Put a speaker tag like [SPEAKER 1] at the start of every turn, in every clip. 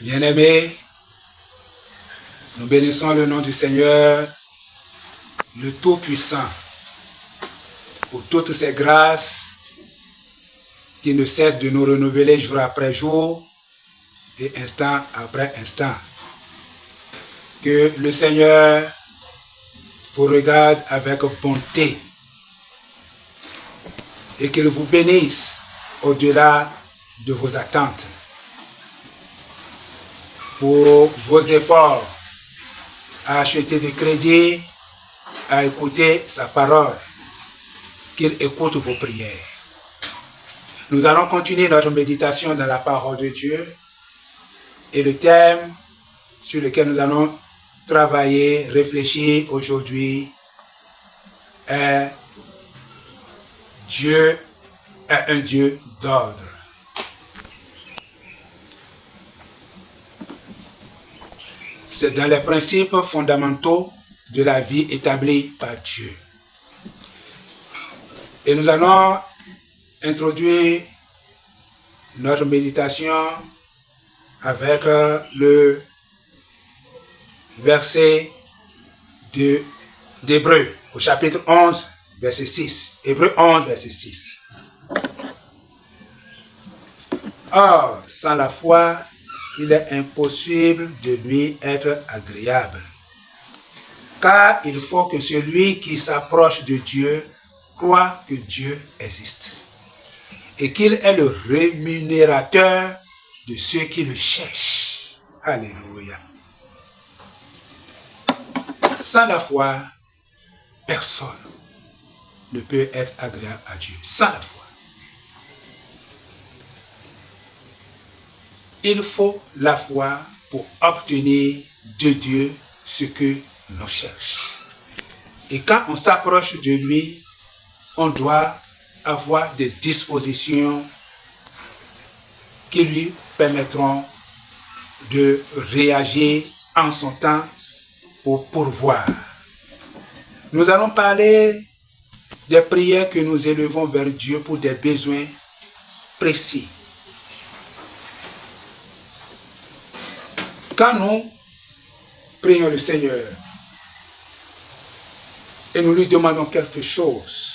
[SPEAKER 1] Bien-aimés, nous bénissons le nom du Seigneur, le Tout-Puissant, pour toutes ces grâces qui ne cessent de nous renouveler jour après jour et instant après instant. Que le Seigneur vous regarde avec bonté et qu'il vous bénisse au-delà de vos attentes, pour vos efforts à acheter du crédit, à écouter sa parole, qu'il écoute vos prières. Nous allons continuer notre méditation dans la parole de Dieu et le thème sur lequel nous allons travailler, réfléchir aujourd'hui est Dieu est un Dieu d'ordre. C'est dans les principes fondamentaux de la vie établie par Dieu. Et nous allons introduire notre méditation avec le verset d'Hébreux, au chapitre 11, verset 6. Hébreux 11, verset 6. Or, sans la foi, il est impossible de lui être agréable. Car il faut que celui qui s'approche de Dieu croit que Dieu existe et qu'il est le rémunérateur de ceux qui le cherchent. Alléluia. Sans la foi, personne ne peut être agréable à Dieu. Sans la foi. Il faut la foi pour obtenir de Dieu ce que l'on cherche. Et quand on s'approche de lui, on doit avoir des dispositions qui lui permettront de réagir en son temps pour pourvoir. Nous allons parler des prières que nous élevons vers Dieu pour des besoins précis. Quand nous prions le Seigneur et nous lui demandons quelque chose,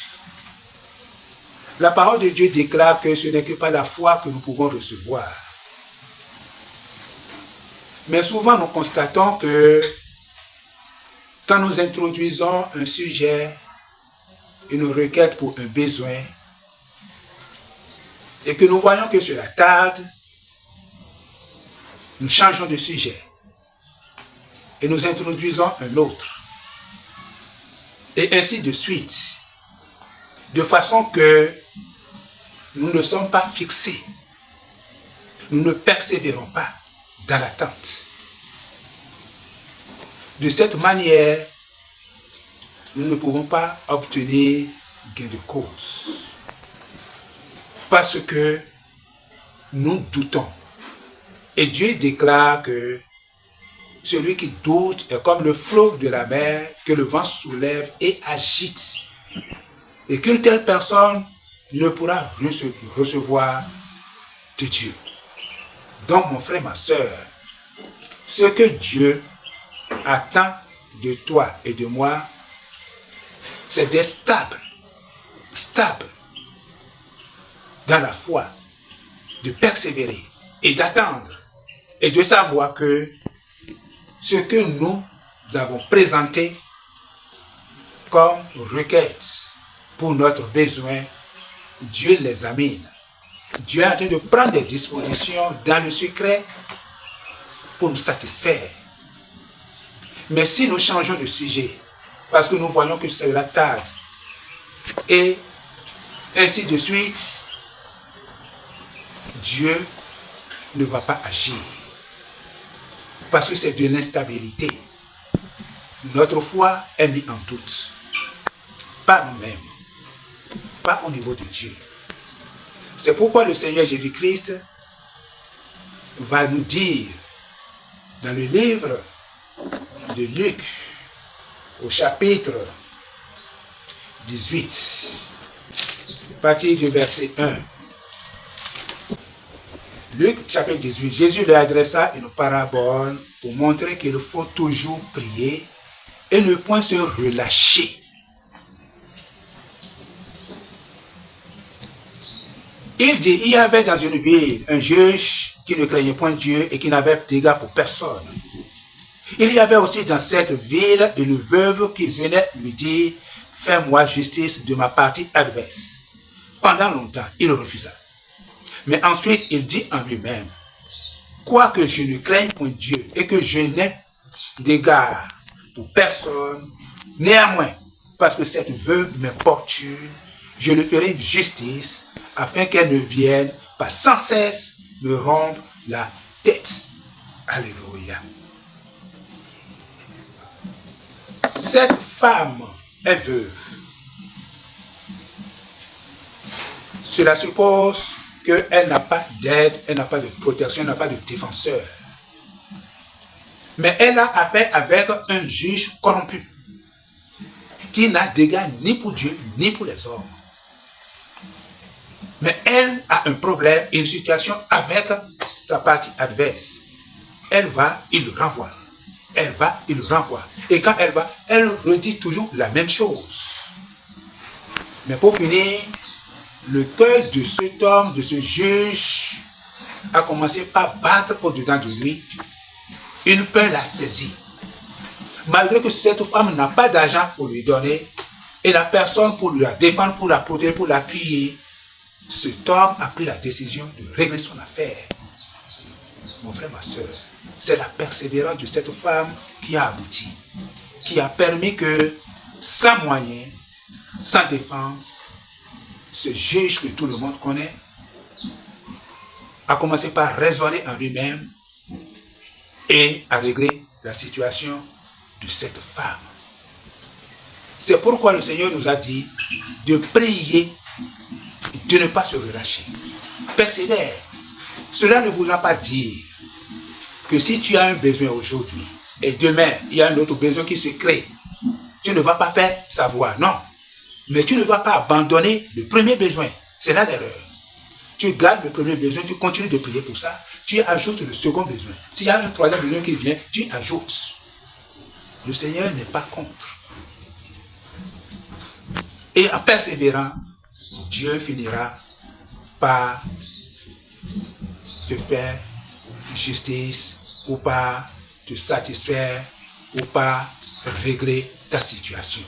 [SPEAKER 1] la parole de Dieu déclare que ce n'est que par la foi que nous pouvons recevoir. Mais souvent nous constatons que quand nous introduisons un sujet, une requête pour un besoin, et que nous voyons que cela tarde, nous changeons de sujet et nous introduisons un autre. Et ainsi de suite, de façon que nous ne sommes pas fixés. Nous ne persévérons pas dans l'attente. De cette manière, nous ne pouvons pas obtenir gain de cause. Parce que nous doutons. Et Dieu déclare que celui qui doute est comme le flot de la mer que le vent soulève et agite. Et qu'une telle personne ne pourra recevoir de Dieu. Donc mon frère, ma soeur, ce que Dieu attend de toi et de moi, c'est d'être stable dans la foi, de persévérer et d'attendre. Et de savoir que ce que nous avons présenté comme requête pour notre besoin, Dieu l'examine. Dieu est en train de prendre des dispositions dans le secret pour nous satisfaire. Mais si nous changeons de sujet, parce que nous voyons que cela tarde, et ainsi de suite, Dieu ne va pas agir. Parce que c'est de l'instabilité. Notre foi est mise en doute. Pas nous-mêmes. Pas au niveau de Dieu. C'est pourquoi le Seigneur Jésus-Christ va nous dire dans le livre de Luc, au chapitre 18, à partir du verset 1. Luc chapitre 18, Jésus leur adressa une parabole pour montrer qu'il faut toujours prier et ne point se relâcher. Il dit, il y avait dans une ville un juge qui ne craignait point Dieu et qui n'avait d'égard pour personne. Il y avait aussi dans cette ville une veuve qui venait lui dire, fais-moi justice de ma partie adverse. Pendant longtemps, il refusa. Mais ensuite, il dit en lui-même, quoique je ne craigne point Dieu et que je n'ai d'égard pour personne, néanmoins, parce que cette veuve m'importune, je lui ferai justice afin qu'elle ne vienne pas sans cesse me rendre la tête. Alléluia. Cette femme est veuve. Cela suppose qu'elle n'a pas d'aide, elle n'a pas de protection, elle n'a pas de défenseur. Mais elle a affaire avec un juge corrompu qui n'a d'égard ni pour Dieu ni pour les hommes. Mais elle a un problème, une situation avec sa partie adverse. Elle va, il le renvoie. Elle va, il le renvoie. Et quand elle va, elle redit toujours la même chose. Mais pour finir, le cœur de cet homme, de ce juge, a commencé par battre au-dedans de lui. Une peur l'a saisi. Malgré que cette femme n'a pas d'argent pour lui donner, et n'a personne pour la défendre, pour la protéger, pour l'appuyer, cet homme a pris la décision de régler son affaire. Mon frère, ma soeur, c'est la persévérance de cette femme qui a abouti, qui a permis que, sans moyens, sans défense, ce juge que tout le monde connaît, a commencé par raisonner en lui-même et à régler la situation de cette femme. C'est pourquoi le Seigneur nous a dit de prier, de ne pas se relâcher. Persévère. Cela ne voudra pas dire que si tu as un besoin aujourd'hui et demain il y a un autre besoin qui se crée, tu ne vas pas faire savoir. Non. Mais tu ne vas pas abandonner le premier besoin. C'est là l'erreur. Tu gardes le premier besoin, tu continues de prier pour ça, tu ajoutes le second besoin. S'il y a un troisième besoin qui vient, tu ajoutes. Le Seigneur n'est pas contre. Et en persévérant, Dieu finira par te faire justice ou par te satisfaire ou par régler ta situation.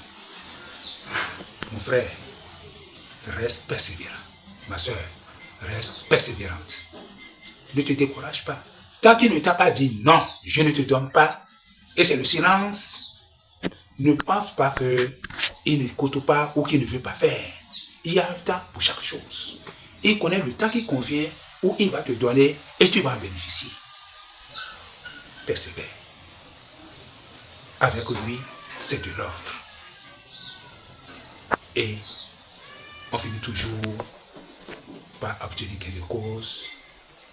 [SPEAKER 1] Mon frère, reste persévérant. Ma soeur, reste persévérante. Ne te décourage pas. Tant qu'il ne t'a pas dit non, je ne te donne pas, et c'est le silence, ne pense pas qu'il n'écoute pas ou qu'il ne veut pas faire. Il y a un temps pour chaque chose. Il connaît le temps qui convient où il va te donner et tu vas en bénéficier. Persévère. Avec lui, c'est de l'ordre. Et on finit toujours par obtenir quelque chose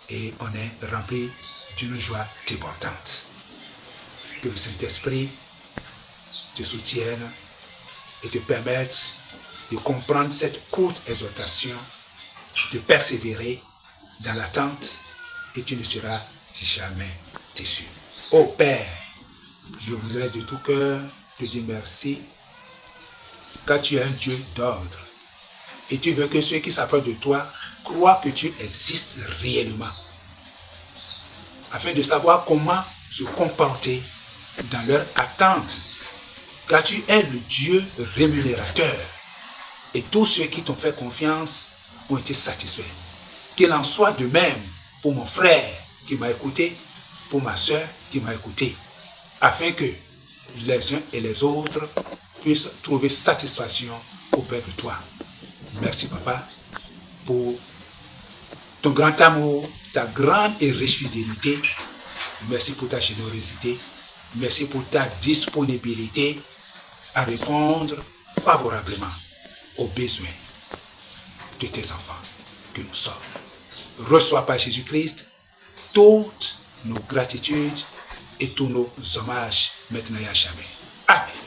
[SPEAKER 1] et on est rempli d'une joie débordante. Que le Saint-Esprit te soutienne et te permette de comprendre cette courte exhortation, de persévérer dans l'attente et tu ne seras jamais déçu. Ô Père, je voudrais de tout cœur te dire merci car tu es un Dieu d'ordre et tu veux que ceux qui s'approchent de toi croient que tu existes réellement afin de savoir comment se comporter dans leur attente car tu es le Dieu rémunérateur et tous ceux qui t'ont fait confiance ont été satisfaits. Qu'il en soit de même pour mon frère qui m'a écouté, pour ma soeur qui m'a écouté, afin que les uns et les autres puissent trouver satisfaction auprès de toi. Merci papa pour ton grand amour, ta grande et riche fidélité. Merci pour ta générosité. Merci pour ta disponibilité à répondre favorablement aux besoins de tes enfants que nous sommes. Reçois par Jésus-Christ toutes nos gratitudes et tous nos hommages maintenant et à jamais. Amen.